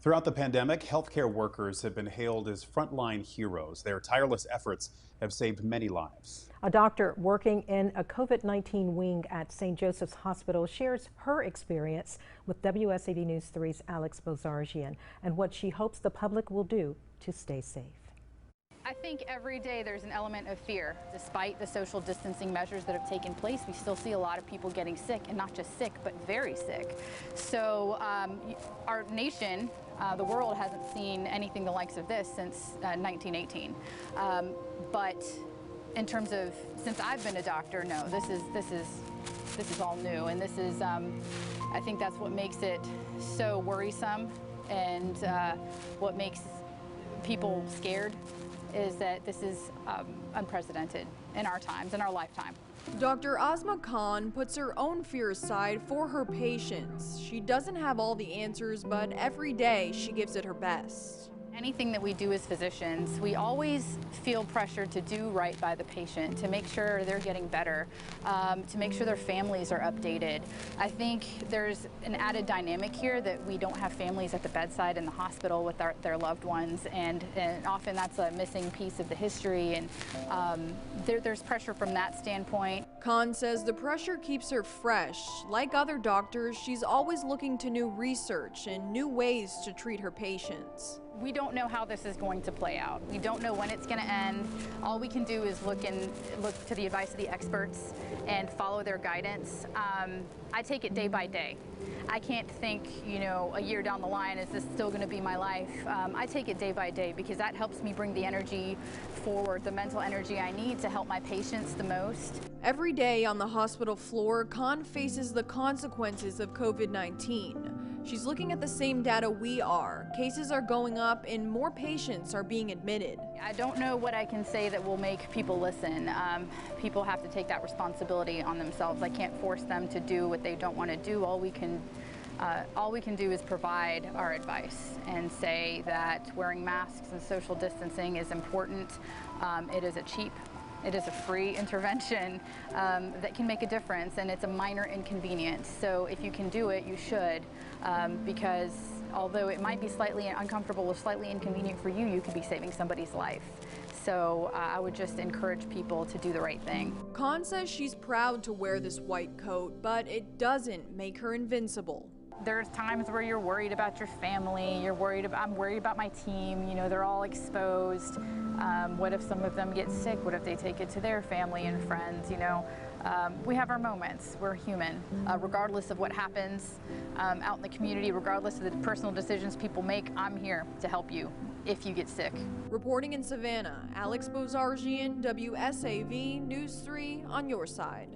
Throughout the pandemic, healthcare workers have been hailed as frontline heroes. Their tireless efforts have saved many lives. A doctor working in a COVID-19 wing at St. Joseph's Hospital shares her experience with WSAV News 3's Alex Bozarjian and what she hopes the public will do to stay safe. I think every day there's an element of fear. Despite the social distancing measures that have taken place, we still see a lot of people getting sick, and not just sick, but very sick. So our nation, the world hasn't seen anything the likes of this since 1918. But in terms of, since I've been a doctor, no, this is all new, and this is, I think that's what makes it so worrisome, and what makes people scared is that this is unprecedented in our times, in our lifetime. Dr. Asma Khan puts her own fear aside for her patients. She doesn't have all the answers, but every day she gives it her best. Anything that we do as physicians, we always feel pressure to do right by the patient, to make sure they're getting better, to make sure their families are updated. I think there's an added dynamic here that we don't have families at the bedside in the hospital with their loved ones, and often that's a missing piece of the history, and there's pressure from that standpoint. Khan says the pressure keeps her fresh. Like other doctors, she's always looking to new research and new ways to treat her patients. We don't know how this is going to play out. We don't know when it's going to end. All we can do is look to the advice of the experts and follow their guidance. I take it day by day. I can't think, a year down the line, is this still going to be my life? I take it day by day because that helps me bring the energy forward, the mental energy I need to help my patients the most. Every day on the hospital floor, Khan faces the consequences of COVID-19. She's looking at the same data we are. Cases are going up and more patients are being admitted. I don't know what I can say that will make people listen. People have to take that responsibility on themselves. I can't force them to do what they don't want to do. All we can do is provide our advice and say that wearing masks and social distancing is important. It is a free intervention that can make a difference, and it's a minor inconvenience. So if you can do it, you should, because although it might be slightly uncomfortable or slightly inconvenient for you, you could be saving somebody's life. So I would just encourage people to do the right thing. Khan says she's proud to wear this white coat, but it doesn't make her invincible. There's times where you're worried about your family, I'm worried about my team, they're all exposed. What if some of them get sick? What if they take it to their family and friends? We have our moments. We're human. Regardless of what happens out in the community, regardless of the personal decisions people make, I'm here to help you if you get sick. Reporting in Savannah, Alex Bozarjian, WSAV News 3 on your side.